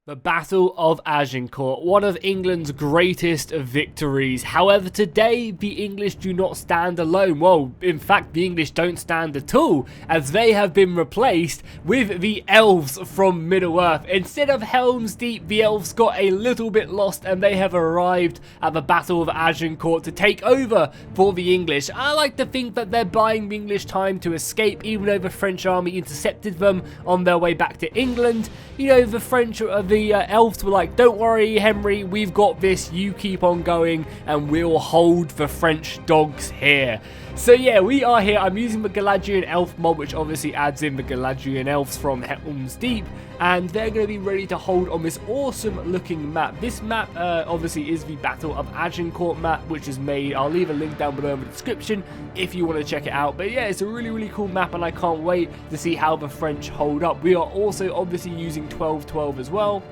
The Battle of Agincourt, one of England's greatest victories. However, today the English do not stand alone. Well, in fact, the English don't stand at all, as they have been replaced with the Elves from Middle-earth. Instead of Helm's Deep, the Elves got a little bit lost and they have arrived at the Battle of Agincourt to take over for the English. I like to think that they're buying the English time to escape, even though the French army intercepted them on their way back to England. You know, the Elves were like, don't worry, Henry, we've got this, you keep on going, and we'll hold the French dogs here. So yeah, we are here. I'm using the Galadriel Elf mod, which obviously adds in the Galadriel Elves from Helm's Deep, and they're going to be ready to hold on this awesome looking map. This map obviously is the Battle of Agincourt map, which is made. I'll leave a link down below in the description if you want to check it out. But yeah, it's a really cool map, and I can't wait to see how the French hold up. We are also obviously using 12-12 as well.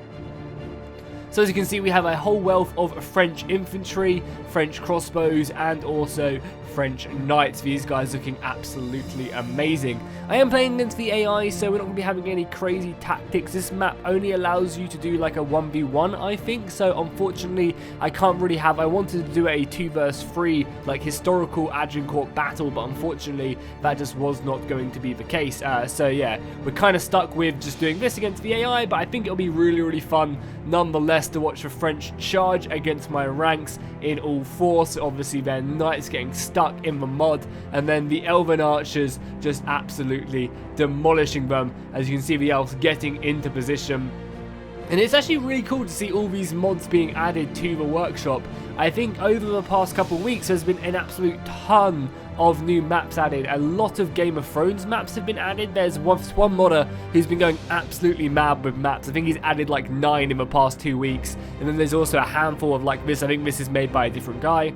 So as you can see, we have a whole wealth of French infantry, French crossbows, and also French knights. These guys looking absolutely amazing. I am playing against the AI, so we're not going to be having any crazy tactics. This map only allows you to do like a 1v1, I think. So unfortunately, I can't really have... I wanted to do a 2 vs 3, like historical Agincourt battle, but unfortunately, that just was not going to be the case. So yeah, we're kind of stuck with just doing this against the AI, but I think it'll be really fun nonetheless to watch the French charge against my ranks in all four. So obviously their knights getting stuck in the mud, and then the elven archers just absolutely demolishing them. As you can see, the elves getting into position. And it's actually really cool to see all these mods being added to the workshop. I think over the past couple of weeks there's been an absolute ton of new maps added. A lot of Game of Thrones maps have been added. There's one modder who's been going absolutely mad with maps. I think he's added like 9 in the past 2 weeks. And then there's also a handful of like this. I think this is made by a different guy.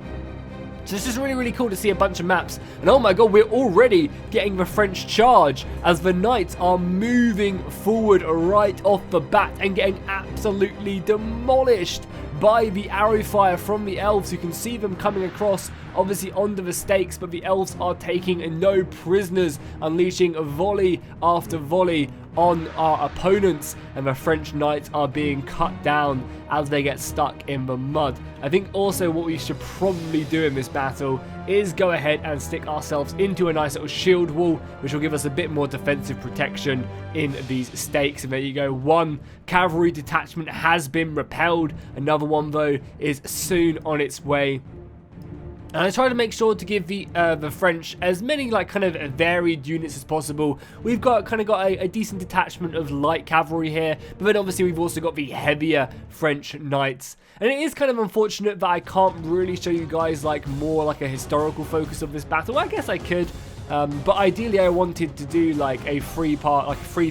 So it's just really cool to see a bunch of maps. And oh my god, we're already getting the French charge as the knights are moving forward right off the bat and getting absolutely demolished by the arrow fire from the elves. You can see them coming across, obviously onto the stakes, but the elves are taking no prisoners, unleashing volley after volley on our opponents, and the French knights are being cut down as they get stuck in the mud. I think also what we should probably do in this battle is go ahead and stick ourselves into a nice little shield wall, which will give us a bit more defensive protection in these stakes. And there you go, one cavalry detachment has been repelled. Another one though is soon on its way. And I try to make sure to give the French as many like kind of varied units as possible. We've got a decent detachment of light cavalry here, but then obviously we've also got the heavier French knights. And it is kind of unfortunate that I can't really show you guys like more like a historical focus of this battle. I guess I could, but ideally I wanted to do like a 3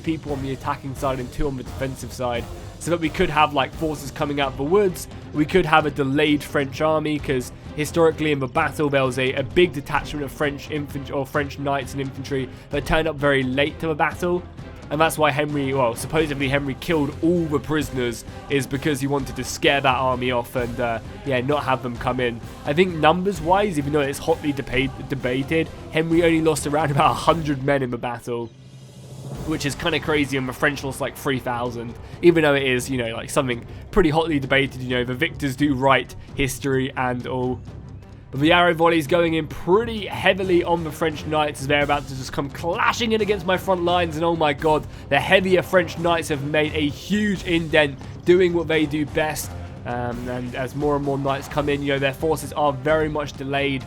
people on the attacking side and 2 on the defensive side, so that we could have like forces coming out of the woods. We could have a delayed French army, because historically in the battle there was a big detachment of French infantry or French knights and infantry that turned up very late to the battle. And that's why Henry, well, supposedly Henry killed all the prisoners, is because he wanted to scare that army off and, yeah, not have them come in. I think numbers-wise, even though it's hotly debated, Henry only lost around about 100 men in the battle, which is kind of crazy, and the French lost like 3,000, even though it is, you know, like something pretty hotly debated. You know, the victors do write history and all. But the arrow volley is going in pretty heavily on the French knights as they're about to just come clashing in against my front lines. And oh my god, the heavier French knights have made a huge indent, doing what they do best. And as more and more knights come in, you know, their forces are very much delayed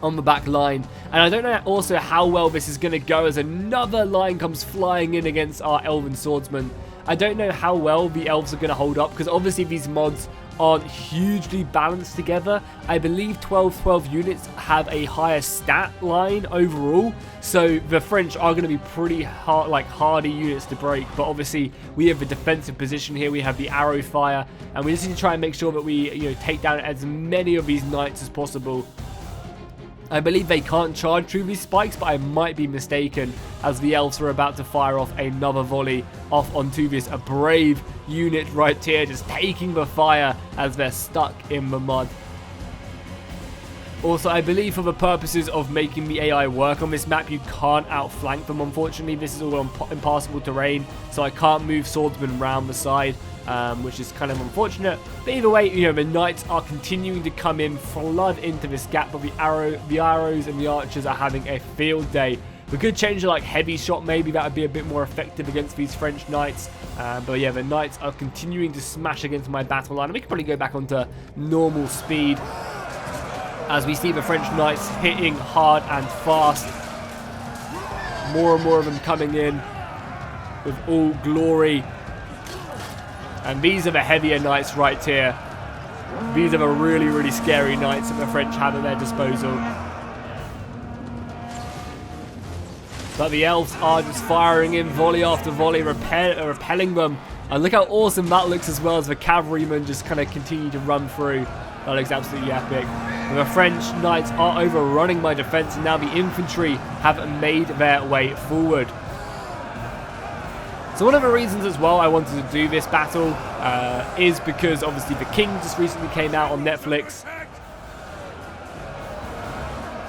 on the back line. And I don't know also how well this is going to go as another line comes flying in against our elven swordsmen. I don't know how well the elves are going to hold up, because obviously these mods aren't hugely balanced together. I believe 12-12 units have a higher stat line overall, so the French are going to be pretty hard, like hardy units to break. But obviously we have the defensive position here, we have the arrow fire, and we just need to try and make sure that we, you know, take down as many of these knights as possible. I believe they can't charge through these spikes, but I might be mistaken, as the elves are about to fire off another volley off onto this brave unit right here, just taking the fire as they're stuck in the mud. Also, I believe for the purposes of making the AI work on this map, you can't outflank them, unfortunately. This is all impassable terrain, so I can't move swordsmen around the side, which is kind of unfortunate. But either way, you know, the knights are continuing to come in, flood into this gap, but the arrows and the archers are having a field day. We could change to like heavy shot, maybe that would be a bit more effective against these French knights. But yeah, the knights are continuing to smash against my battle line. And we could probably go back onto normal speed as we see the French knights hitting hard and fast. More and more of them coming in with all glory. And these are the heavier knights right here. These are the really, really scary knights that the French have at their disposal. But the elves are just firing in volley after volley, repelling them. And look how awesome that looks, as well as the cavalrymen just kind of continue to run through. That looks absolutely epic. And the French knights are overrunning my defense, and now the infantry have made their way forward. So one of the reasons as well I wanted to do this battle is because obviously The King just recently came out on Netflix,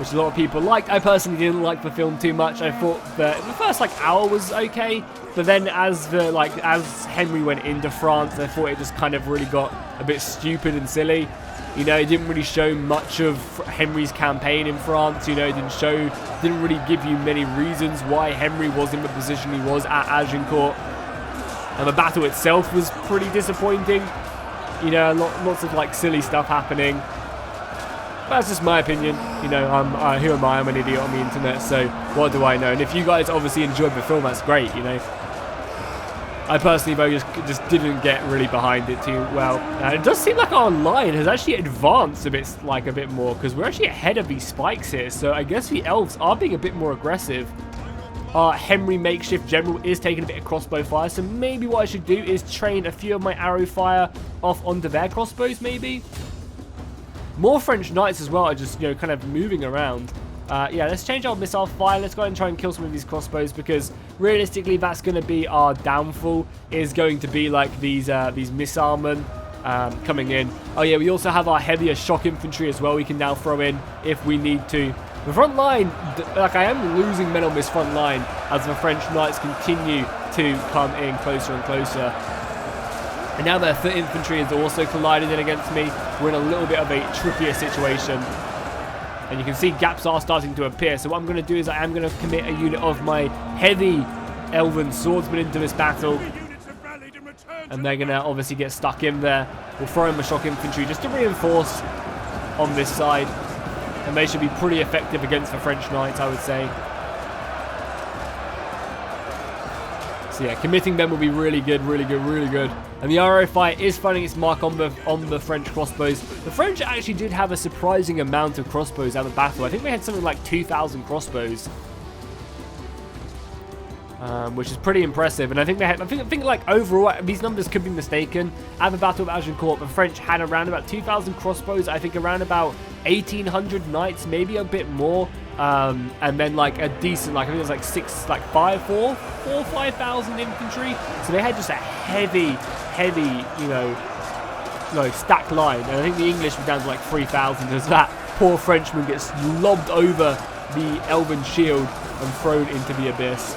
which a lot of people liked. I personally didn't like the film too much. I thought that the first like hour was okay, but then as Henry went into France, I thought it just kind of really got a bit stupid and silly. You know, it didn't really show much of Henry's campaign in France. You know, it didn't really give you many reasons why Henry was in the position he was at Agincourt. And the battle itself was pretty disappointing. You know, lots of like silly stuff happening. That's just my opinion. You know, who am I? I'm an idiot on the internet, so what do I know? And if you guys obviously enjoyed the film, that's great, you know. I personally, though, just didn't get really behind it too well. It does seem like our line has actually advanced a bit more, because we're actually ahead of these spikes here. So I guess the elves are being a bit more aggressive. Henry Makeshift General is taking a bit of crossbow fire, so maybe what I should do is train a few of my arrow fire off onto their crossbows, maybe. More French knights as well are just, you know, kind of moving around. Yeah, let's change our missile fire. Let's go ahead and try and kill some of these crossbows, because realistically that's going to be our downfall, is going to be like these missilemen coming in. Oh yeah, we also have our heavier shock infantry as well we can now throw in if we need to. The front line, like I am losing men on this front line as the French knights continue to come in closer and closer. And now their foot infantry has also collided in against me. We're in a little bit of a trickier situation. And you can see gaps are starting to appear. So what I'm going to do is I am going to commit a unit of my heavy elven swordsmen into this battle. And they're going to obviously get stuck in there. We'll throw in the shock infantry just to reinforce on this side. And they should be pretty effective against the French knights, I would say. So yeah, committing them will be really good, really good, really good. And the arrow fire is finding its mark on the French crossbows. The French actually did have a surprising amount of crossbows out of battle. I think they had something like 2,000 crossbows, which is pretty impressive. And I think they had, I think like overall, these numbers could be mistaken. At the Battle of Agincourt, the French had around about 2,000 crossbows. I think around about 1,800 knights, maybe a bit more. And then like a decent, like I think it was like 4 or 5,000 infantry. So they had just a heavy, you know, stacked line. And I think the English were down to like 3,000 as that poor Frenchman gets lobbed over the elven shield and thrown into the abyss.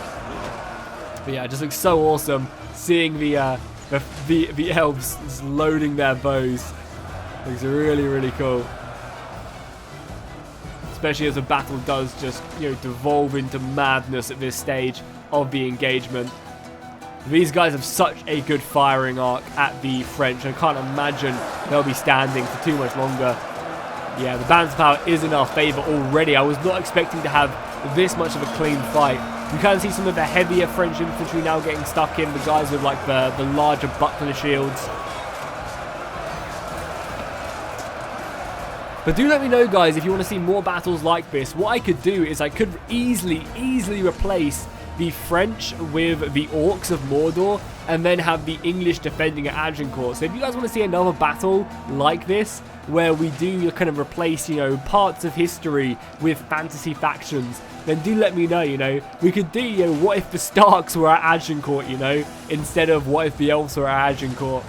But yeah, it just looks so awesome seeing the elves just loading their bows. It looks really, really cool. Especially as the battle does just, you know, devolve into madness at this stage of the engagement. These guys have such a good firing arc at the French. I can't imagine they'll be standing for too much longer. Yeah, the balance of power is in our favour already. I was not expecting to have this much of a clean fight. You can see some of the heavier French infantry now getting stuck in. The guys with like the larger buckler shields. But do let me know, guys, if you want to see more battles like this. What I could do is I could easily replace the French with the Orcs of Mordor, and then have the English defending at Agincourt. So if you guys want to see another battle like this, where we do kind of replace, you know, parts of history with fantasy factions, then do let me know, you know. We could do, you know, what if the Starks were at Agincourt, you know, instead of what if the Elves were at Agincourt.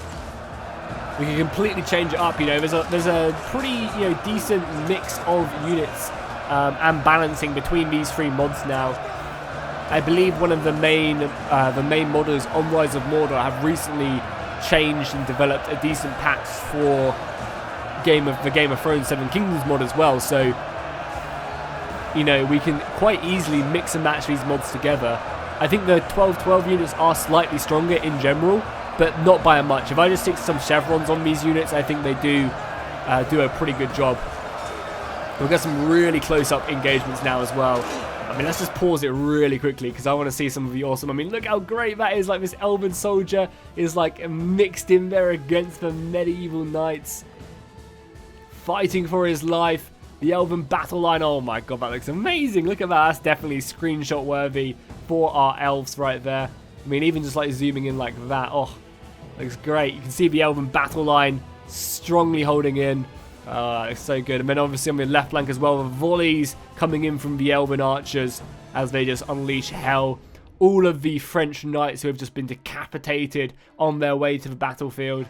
we can completely change it up. You know, there's a pretty, you know, decent mix of units and balancing between these 3 mods now. I believe one of the main modders on Rise of Mordor have recently changed and developed a decent patch for the Game of Thrones 7 Kingdoms mod as well. So, you know, we can quite easily mix and match these mods together. I think the 12-12 units are slightly stronger in general, but not by much. If I just stick some chevrons on these units, I think they do a pretty good job. We've got some really close-up engagements now as well. I mean, let's just pause it really quickly because I want to see some of the awesome. I mean, look how great that is. Like, this elven soldier is like mixed in there against the medieval knights, fighting for his life. The elven battle line. Oh my god, that looks amazing. Look at that. That's definitely screenshot worthy for our elves right there. I mean, even just like zooming in like that. Oh, looks great. You can see the elven battle line strongly holding in. It's so good. And then obviously on the left flank as well, the volleys coming in from the elven archers as they just unleash hell. All of the French knights who have just been decapitated on their way to the battlefield.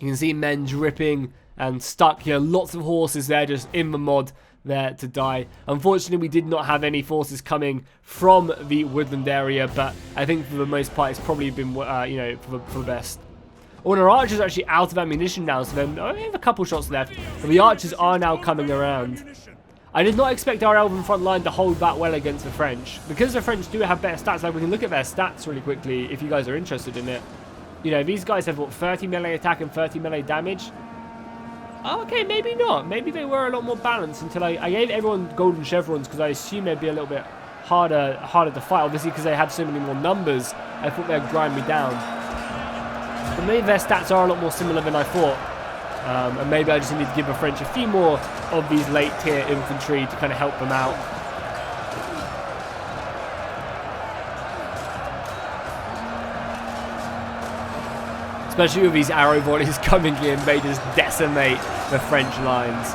You can see men dripping and stuck. You know, lots of horses there just in the mod there to die. Unfortunately, we did not have any forces coming from the woodland area, but I think for the most part it's probably been, you know, for the best. All our archers are actually out of ammunition now, so then only have a couple shots left. But the archers are now coming around. I did not expect our elven front line to hold that well against the French. Because the French do have better stats, like we can look at their stats really quickly if you guys are interested in it. You know, these guys have, what, 30 melee attack and 30 melee damage? Okay, maybe not. Maybe they were a lot more balanced until I gave everyone golden chevrons because I assumed they'd be a little bit harder to fight. Obviously, because they had so many more numbers, I thought they'd grind me down. But maybe their stats are a lot more similar than I thought. And maybe I just need to give the French a few more of these late tier infantry to kind of help them out. Especially with these arrow volleys coming in, they just decimate the French lines.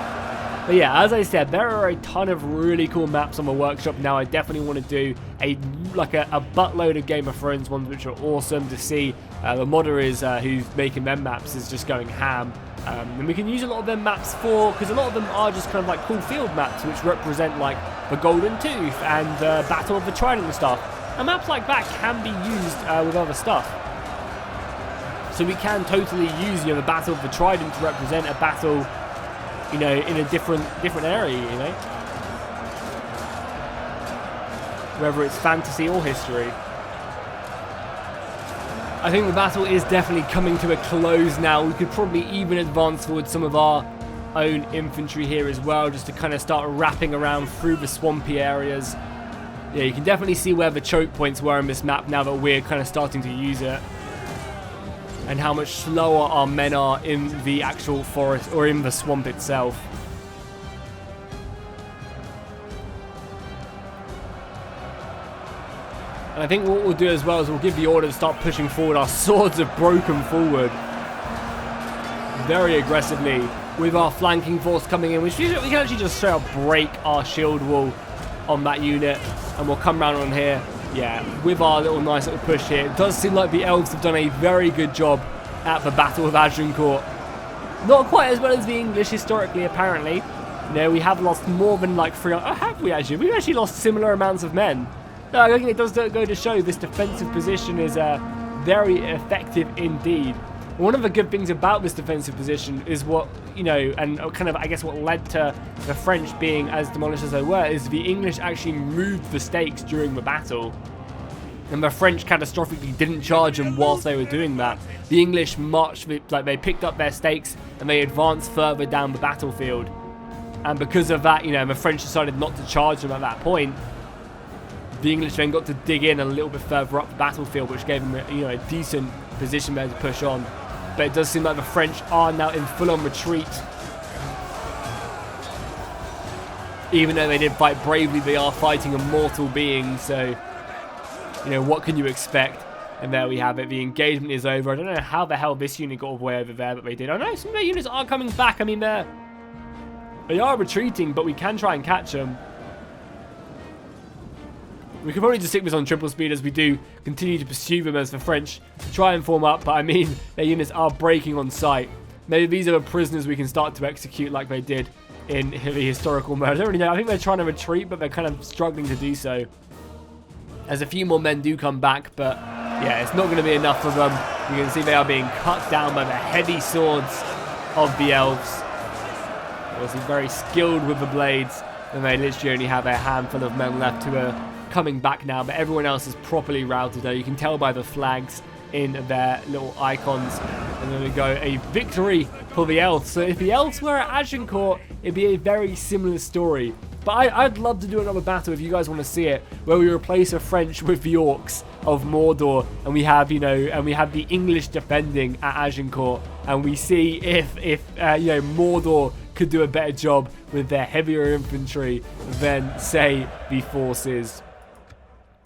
But yeah, as I said, there are a ton of really cool maps on the workshop now. I definitely want to do a buttload of Game of Thrones ones, which are awesome to see. The modder is who's making them maps is just going ham. And we can use a lot of them maps because a lot of them are just kind of like cool field maps, which represent like the Golden Tooth and the Battle of the Trident and stuff. And maps like that can be used with other stuff. So we can totally use, you know, the Battle of the Trident to represent a battle, you know, in a different area, you know, whether it's fantasy or history. I think the battle is definitely coming to a close now. We could probably even advance forward some of our own infantry here as well, just to kind of start wrapping around through the swampy areas. Yeah, you can definitely see where the choke points were in this map now that we're kind of starting to use it. And how much slower our men are in the actual forest or in the swamp itself. And I think what we'll do as well is we'll give the order to start pushing forward. Our swords have broken forward very aggressively with our flanking force coming in, which we can actually just straight up break our shield wall on that unit. And we'll come round on here. Yeah, with our nice little push here. It does seem like the Elves have done a very good job at the Battle of Agincourt. Not quite as well as the English historically, apparently. You know, we have lost more than like 3... Oh, have we actually? We've actually lost similar amounts of men. No, I think it does go to show this defensive position is very effective indeed. One of the good things about this defensive position is what, you know, and kind of, I guess, what led to the French being as demolished as they were, is the English actually moved the stakes during the battle. And the French catastrophically didn't charge them whilst they were doing that. The English marched, like they picked up their stakes and they advanced further down the battlefield. And because of that, you know, the French decided not to charge them at that point. The English then got to dig in a little bit further up the battlefield, which gave them, you know, a decent position there to push on. But it does seem like the French are now in full-on retreat. Even though they did fight bravely, they are fighting a mortal being, so, you know, what can you expect? And there we have it. The engagement is over. I don't know how the hell this unit got all the way over there, but they did. I know some of their units are coming back. I mean, they are retreating, but we can try and catch them. We could probably just stick this on triple speed as we do continue to pursue them as the French try and form up. But I mean, their units are breaking on sight. Maybe these are the prisoners we can start to execute like they did in the historical mode. I don't really know. I think they're trying to retreat, but they're kind of struggling to do so. As a few more men do come back, but yeah, it's not going to be enough for them. You can see they are being cut down by the heavy swords of the Elves. Obviously very skilled with the blades, and they literally only have a handful of men left who are coming back now, but everyone else is properly routed though. You can tell by the flags in their little icons. And then we go a victory for the Elves. So if the Elves were at Agincourt, it'd be a very similar story. But I'd love to do another battle if you guys want to see it, where we replace the French with the Orcs of Mordor, and we have, you know, and we have the English defending at Agincourt, and we see if you know, Mordor could do a better job with their heavier infantry than, say, the forces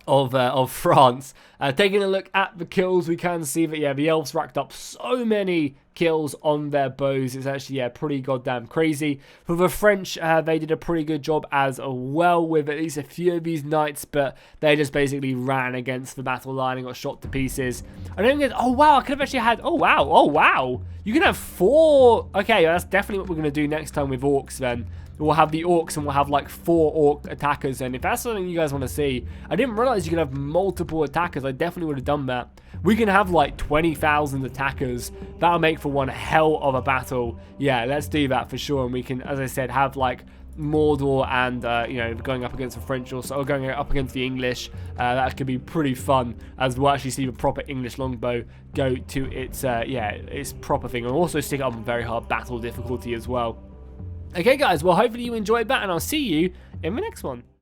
of France. Taking a look at the kills, we can see that, yeah, the Elves racked up so many kills on their bows. It's actually, yeah, pretty goddamn crazy. For the French, they did a pretty good job as well with at least a few of these knights, but they just basically ran against the battle line and got shot to pieces. I don't think, oh wow, I could have actually had, oh wow, you can have 4, okay, that's definitely what we're going to do next time with Orcs then. We'll have the Orcs and we'll have like 4 Orc attackers, and if that's something you guys want to see, I didn't realize you could have multiple attackers. I definitely would have done that. We can have like 20,000 attackers. That'll make for one hell of a battle. Yeah, let's do that for sure, and we can, as I said, have like Mordor and you know, going up against the French also, or going up against the English. That could be pretty fun, as we'll actually see the proper English longbow go to its yeah, its proper thing, and also stick it up on very hard battle difficulty as well. Okay guys, well hopefully you enjoyed that, and I'll see you in the next one.